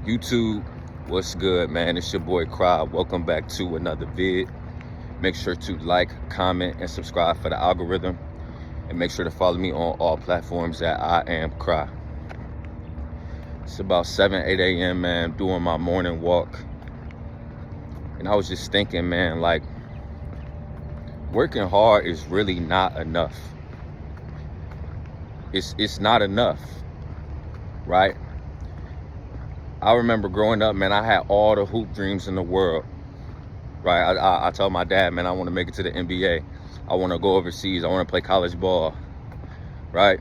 YouTube, what's good, man? It's your boy Cry. Welcome back to another vid. Make sure to like, comment, and subscribe for the algorithm. And make sure to follow me on all platforms at I Am Cry. It's about 8 a.m., man. I'm doing my morning walk. And I was just thinking, man, like, working hard is really not enough. It's not enough, right? I remember growing up, man, I had all the hoop dreams in the world, right? I told my dad, man, I want to make it to the NBA. I want to go overseas. I want to play college ball, right?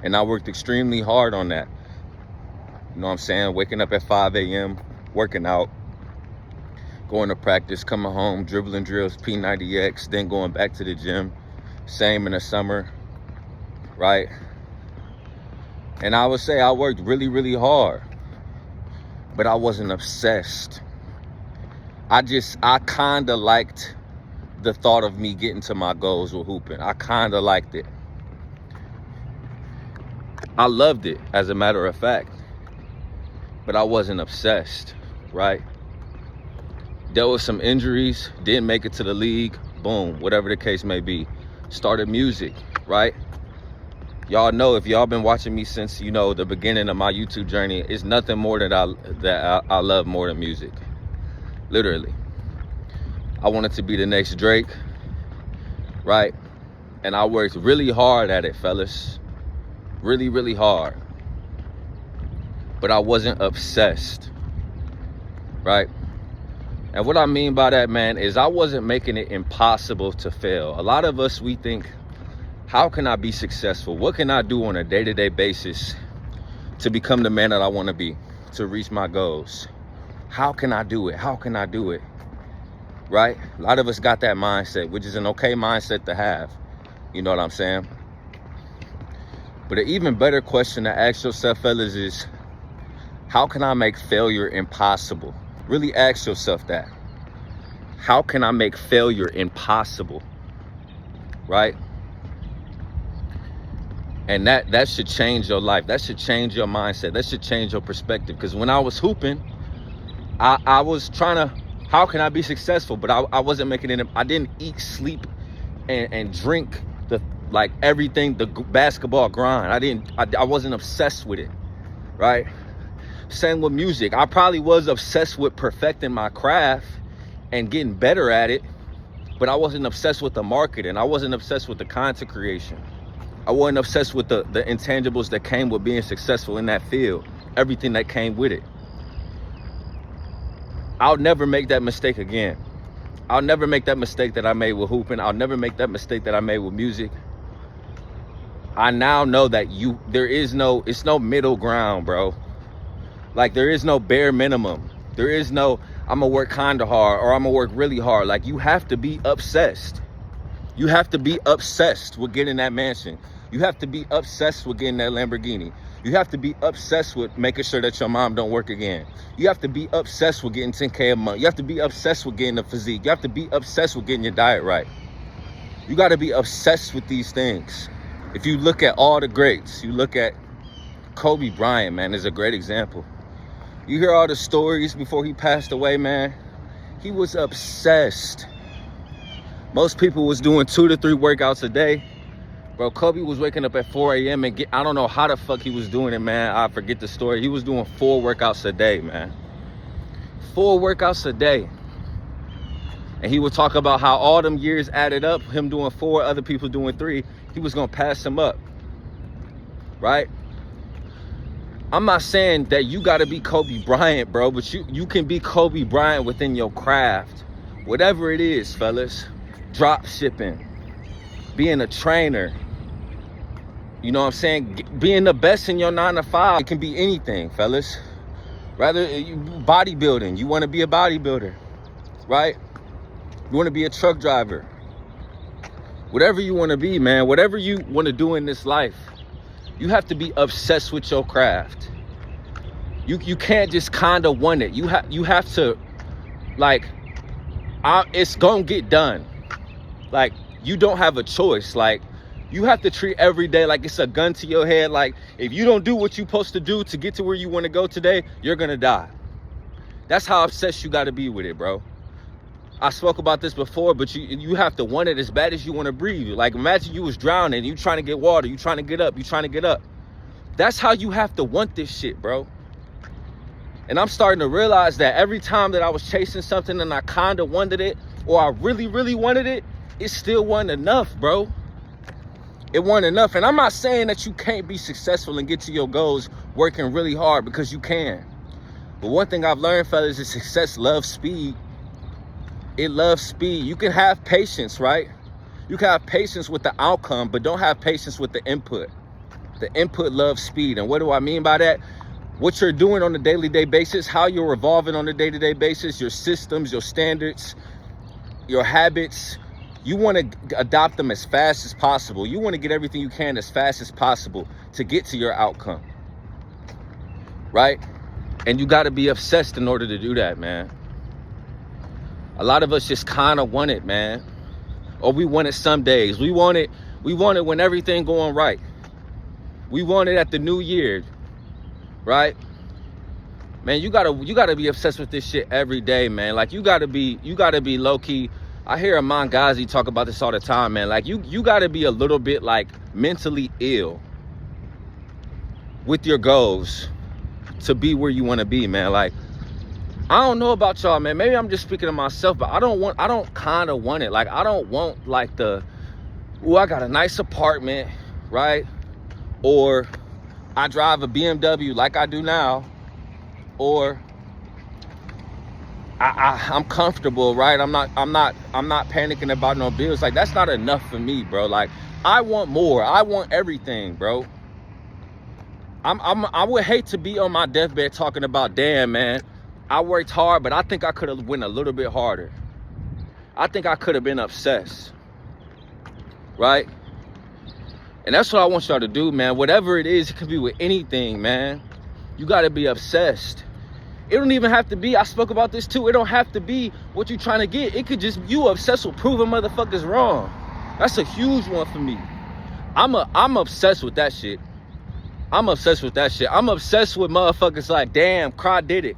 And I worked extremely hard on that. You know what I'm saying? Waking up at 5 a.m., working out, going to practice, coming home, dribbling drills, P90X, then going back to the gym. Same in the summer, right? And I would say I worked really, really hard, but I wasn't obsessed. I kind of liked the thought of me getting to my goals with hooping. I kind of liked it. I loved it, as a matter of fact, but I wasn't obsessed, right? Dealt with some injuries, didn't make it to the league, boom, whatever the case may be. Started music, right? Y'all know, if y'all been watching me since, you know, the beginning of my YouTube journey, it's nothing more that I love more than music. Literally. I wanted to be the next Drake, right? And I worked really hard at it, fellas. Really, really hard. But I wasn't obsessed, right? And what I mean by that, man, is I wasn't making it impossible to fail. A lot of us, we think, how can I be successful? What can I do on a day-to-day basis to become the man that I want to be, to reach my goals? How can I do it? How can I do it? Right? A lot of us got that mindset, which is an okay mindset to have. You know what I'm saying? But an even better question to ask yourself, fellas, is how can I make failure impossible? Really ask yourself that. How can I make failure impossible? Right? And that should change your life. That should change your mindset. That should change your perspective. Because when I was hooping, I was trying to, how can I be successful? But I wasn't making it. I didn't eat, sleep, and drink everything, the basketball grind. I wasn't obsessed with it, right? Same with music. I probably was obsessed with perfecting my craft and getting better at it, but I wasn't obsessed with the marketing. I wasn't obsessed with the content creation. I wasn't obsessed with the intangibles that came with being successful in that field, everything that came with it. I'll never make that mistake again. I'll never make that mistake that I made with hooping. I'll never make that mistake that I made with music. I now know that it's no middle ground, bro. Like, there is no bare minimum. There is no, I'm gonna work kind of hard or I'm gonna work really hard. Like, you have to be obsessed. You have to be obsessed with getting that mansion. You have to be obsessed with getting that Lamborghini. You have to be obsessed with making sure that your mom don't work again. You have to be obsessed with getting 10K a month. You have to be obsessed with getting the physique. You have to be obsessed with getting your diet right. You got to be obsessed with these things. If you look at all the greats, you look at Kobe Bryant, man, is a great example. You hear all the stories before he passed away, man. He was obsessed. Most people was doing 2 to 3 workouts a day. Bro, Kobe was waking up at 4 a.m. and I don't know how the fuck he was doing it, man. I forget the story. He was doing 4 workouts a day, man. 4 workouts a day. And he would talk about how all them years added up, him doing 4, other people doing 3. He was going to pass him up, right? I'm not saying that you got to be Kobe Bryant, bro, but you can be Kobe Bryant within your craft. Whatever it is, fellas. Drop shipping, being a trainer, you know what I'm saying? Being the best in your 9 to 5. It can be anything, fellas. Rather, bodybuilding. You want to be a bodybuilder, right? You want to be a truck driver. Whatever you want to be, man. Whatever you want to do in this life, you have to be obsessed with your craft. You can't just kind of want it. You have to, like, it's gonna get done. Like, you don't have a choice. Like, You have to treat every day like it's a gun to your head. Like, if you don't do what you're supposed to do to get to where you want to go today, you're going to die. That's how obsessed you got to be with it, bro. I spoke about this before, but you have to want it as bad as you want to breathe. Like, imagine you was drowning, you trying to get water, you trying to get up, you trying to get up. That's how you have to want this shit, bro. And I'm starting to realize that every time that I was chasing something and I kind of wanted it, or I really, really wanted it, it still wasn't enough, bro. It wasn't enough. And I'm not saying that you can't be successful and get to your goals working really hard, because you can. But one thing I've learned, fellas, is success loves speed. It loves speed. You can have patience, right? You can have patience with the outcome, but don't have patience with the input. The input loves speed. And what do I mean by that? What you're doing on a daily basis, how you're evolving on a day-to-day basis, your systems, your standards, your habits, you want to adopt them as fast as possible. You want to get everything you can as fast as possible to get to your outcome, right? And you got to be obsessed in order to do that, man. A lot of us just kind of want it, man. Or we want it some days. We want it when everything going right. We want it at the new year, right? Man, you gotta be obsessed with this shit every day, man. Like, you gotta be low key. I hear Aman Ghazi talk about this all the time, man. Like, you gotta be a little bit like mentally ill with your goals to be where you want to be, man. Like, I don't know about y'all, man. Maybe I'm just speaking to myself, but I don't kind of want it. Like, I don't want like I got a nice apartment, right? Or I drive a BMW like I do now, or I'm comfortable, right? I'm not panicking about no bills. Like, that's not enough for me, bro. Like, I want more. I want everything, bro. I would hate to be on my deathbed talking about, damn, man, I worked hard, but I think I could have went a little bit harder. I think I could have been obsessed, right? And that's what I want y'all to do, man. Whatever it is, it could be with anything, man. You got to be obsessed. It don't even have to be, I spoke about this too, it don't have to be what you're trying to get. It could just, you obsessed with proving motherfuckers wrong. That's a huge one for me. I'm obsessed with that shit. I'm obsessed with that shit. I'm obsessed with motherfuckers like, damn, Cry did it.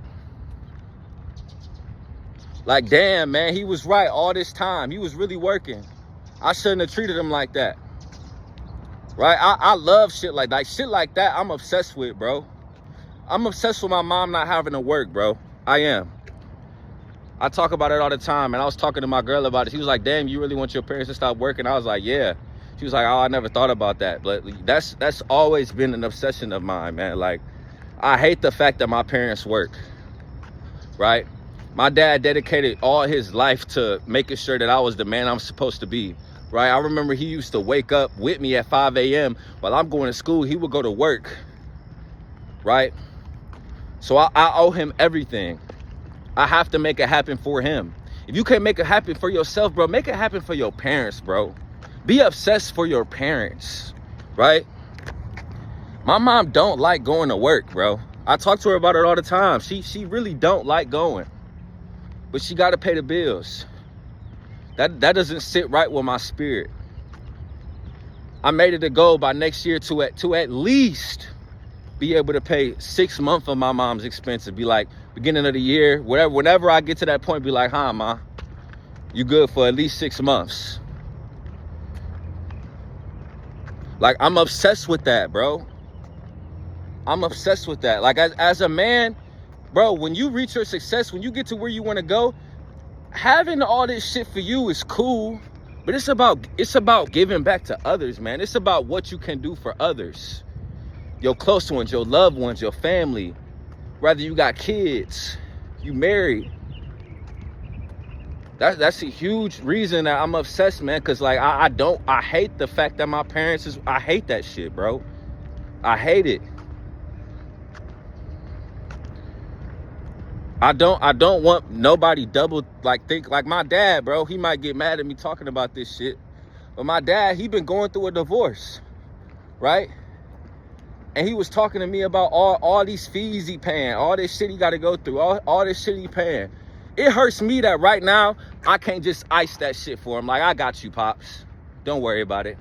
Like, damn, man, he was right all this time. He was really working. I shouldn't have treated him like that. Right? I love shit like that. Shit like that, I'm obsessed with, bro. I'm obsessed with my mom not having to work, bro. I am. I talk about it all the time, and I was talking to my girl about it. She was like, damn, you really want your parents to stop working? I was like, yeah. She was like, oh, I never thought about that. But that's always been an obsession of mine, man. Like, I hate the fact that my parents work, right? My dad dedicated all his life to making sure that I was the man I'm supposed to be, right? I remember he used to wake up with me at 5 a.m. while I'm going to school. He would go to work, right? So I owe him everything. I have to make it happen for him. If you can't make it happen for yourself, bro, make it happen for your parents, bro. Be obsessed for your parents, right? My mom don't like going to work, bro. I talk to her about it all the time. She really don't like going. But she got to pay the bills. That doesn't sit right with my spirit. I made it a goal by next year to at least be able to pay 6 months of my mom's expenses. Be like, beginning of the year, whenever I get to that point, be like, huh, ma, you good for at least 6 months. Like, I'm obsessed with that, bro. I'm obsessed with that. Like, as a man, bro, when you reach your success, when you get to where you want to go, having all this shit for you is cool, but it's about giving back to others, man. It's about what you can do for others. Your close ones, your loved ones, your family. Whether you got kids, you married. That's a huge reason that I'm obsessed, man. Cause like I hate the fact that my parents I hate that shit, bro. I hate it. I don't want nobody think like my dad, bro. He might get mad at me talking about this shit. But my dad, he been going through a divorce, right? And he was talking to me about all these fees he paying, all this shit he got to go through, all this shit he paying. It hurts me that right now I can't just ice that shit for him. Like, I got you, Pops. Don't worry about it.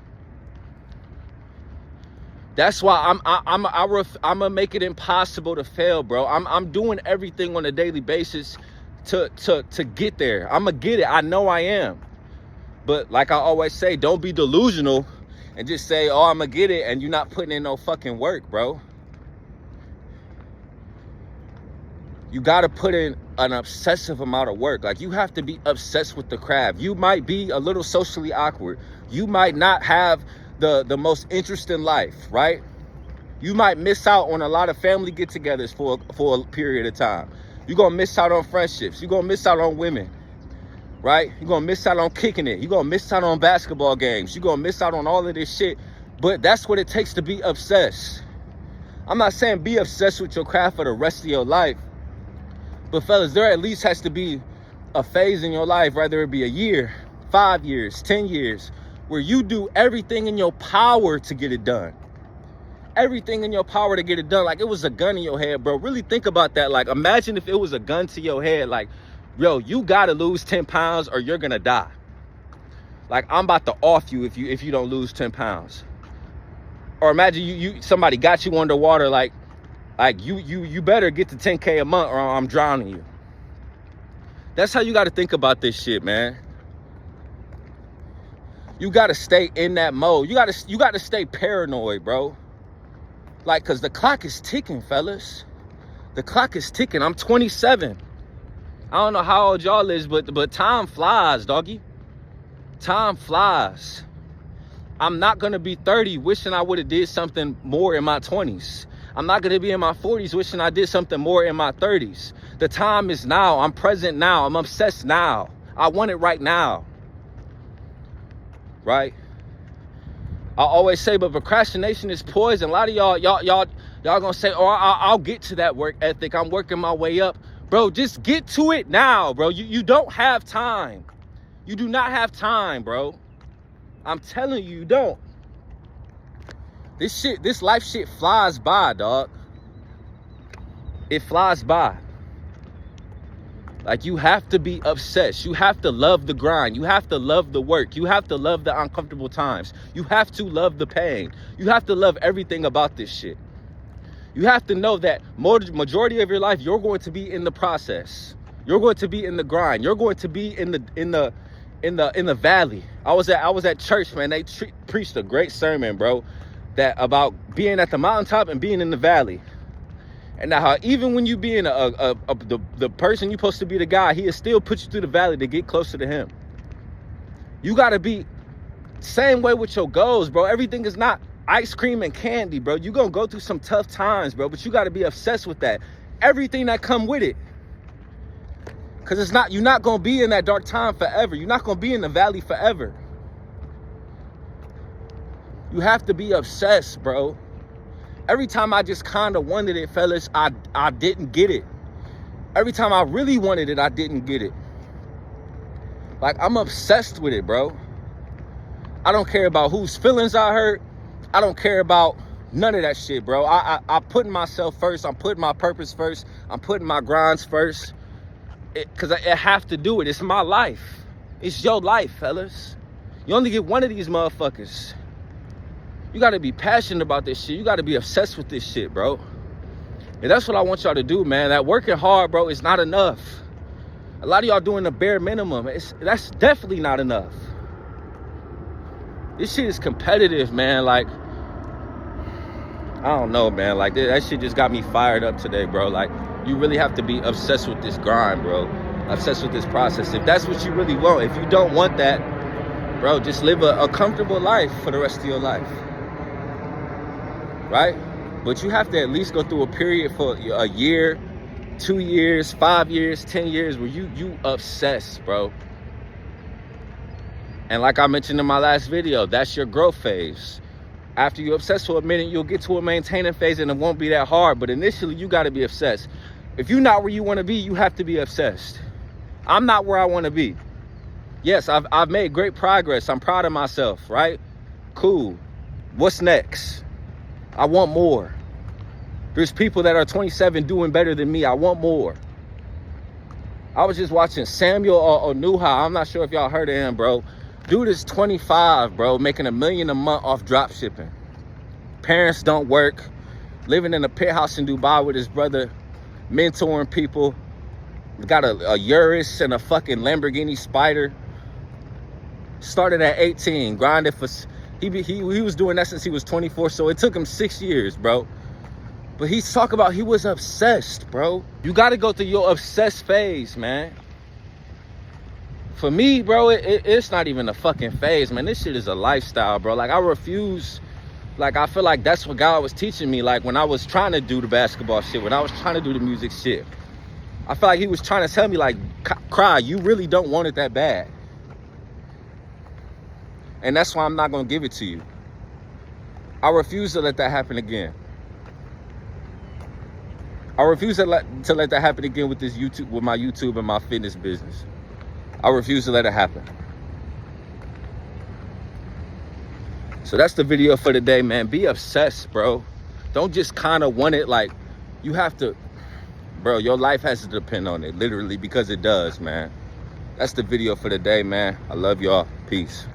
That's why I'm gonna make it impossible to fail, bro. I'm doing everything on a daily basis to get there. I'm gonna get it. I know I am. But like I always say, don't be delusional and just say, oh, I'm gonna get it, and you're not putting in no fucking work, bro. You gotta put in an obsessive amount of work. Like, you have to be obsessed with the craft. You might be a little socially awkward. You might not have the most interesting life, right? You might miss out on a lot of family get-togethers for a period of time. You're gonna miss out on friendships. You're gonna miss out on women, right? You're gonna miss out on kicking it. You're gonna miss out on basketball games. You're gonna miss out on all of this shit. But that's what it takes to be obsessed. I'm not saying be obsessed with your craft for the rest of your life, but fellas, there at least has to be a phase in your life, whether it be a year, 5 years, 10 years, where you do everything in your power to get it done. Everything in your power to get it done. Like, it was a gun in your head, bro. Really think about that. Like, imagine if it was a gun to your head. Like, yo, you gotta lose 10 pounds or you're gonna die. Like, I'm about to off you if you don't lose 10 pounds. Or imagine you somebody got you underwater, like you better get to 10K a month or I'm drowning you. That's how you gotta think about this shit, man. You gotta stay in that mode. You gotta stay paranoid, bro. Like, cause the clock is ticking, fellas. The clock is ticking. I'm 27. I don't know how old y'all is, but time flies, doggy. Time flies. I'm not gonna be 30 wishing I would have did something more in my 20s. I'm not gonna be in my 40s wishing I did something more in my 30s. The time is now. I'm present now. I'm obsessed now. I want it right now. Right? I always say, but procrastination is poison. A lot of y'all gonna say, oh, I'll get to that work ethic. I'm working my way up. Bro, just get to it now, bro. You don't have time. You do not have time, bro. I'm telling you, you don't. This life shit flies by, dog. It flies by. Like, you have to be obsessed. You have to love the grind. You have to love the work. You have to love the uncomfortable times. You have to love the pain. You have to love everything about this shit. You have to know that majority of your life, you're going to be in the process. You're going to be in the grind. You're going to be in the valley. I was at church, man. They preached a great sermon, bro, that about being at the mountaintop and being in the valley. And now, how even when you being the person you're supposed to be, the guy, he will still put you through the valley to get closer to him. You gotta be same way with your goals, bro. Everything is not ice cream and candy, bro. You gonna go through some tough times, bro, but you gotta be obsessed with that. Everything that come with it. Cause you're not gonna be in that dark time forever. You're not gonna be in the valley forever. You have to be obsessed, bro. Every time I just kind of wanted it, fellas, I didn't get it. Every time I really wanted it, I didn't get it. Like, I'm obsessed with it, bro. I don't care about whose feelings I hurt. I don't care about none of that shit, bro. I'm putting myself first. I'm putting my purpose first. I'm putting my grinds first. Because I have to do it. It's my life. It's your life, fellas. You only get one of these motherfuckers. You got to be passionate about this shit. You got to be obsessed with this shit, bro. And that's what I want y'all to do, man. That working hard, bro, is not enough. A lot of y'all doing the bare minimum. That's definitely not enough. This shit is competitive, man. Like, I don't know, man. Like, that shit just got me fired up today, bro. Like, you really have to be obsessed with this grind, bro. Obsessed with this process. If that's what you really want. If you don't want that, bro, just live a comfortable life for the rest of your life. Right? But you have to at least go through a period for a year, 2 years, 5 years, 10 years where you obsess, bro. And like I mentioned in my last video, that's your growth phase. After you obsess for a minute, you'll get to a maintaining phase and it won't be that hard. But initially, you got to be obsessed. If you're not where you want to be, you have to be obsessed. I'm not where I want to be. Yes, I've made great progress. I'm proud of myself, right? Cool. What's next? I want more. There's people that are 27 doing better than me. I want more. I was just watching Samuel Onuha. I'm not sure if y'all heard of him, bro. Dude is 25, bro, making $1 million a month off drop shipping. parents don't work, living in a penthouse in Dubai with his brother, mentoring people, got a Urus and a fucking Lamborghini Spider. Started at 18, grinded for, he was doing that since he was 24, so it took him 6 years, bro. But he's talking about he was obsessed, bro. You gotta go through your obsessed phase, man. For me, bro, it's not even a fucking phase, man. This shit is a lifestyle, bro. Like, I refuse, like, I feel like that's what God was teaching me, like, when I was trying to do the basketball shit, when I was trying to do the music shit. I feel like he was trying to tell me, like, Cry, you really don't want it that bad. And that's why I'm not gonna give it to you. I refuse to let that happen again. I refuse to let that happen again with this YouTube, with my YouTube and my fitness business. I refuse to let it happen. So that's the video for today, man. Be obsessed, bro. Don't just kind of want it. Like, you have to, bro, your life has to depend on it, literally, because it does, man. That's the video for today, man. I love y'all. Peace.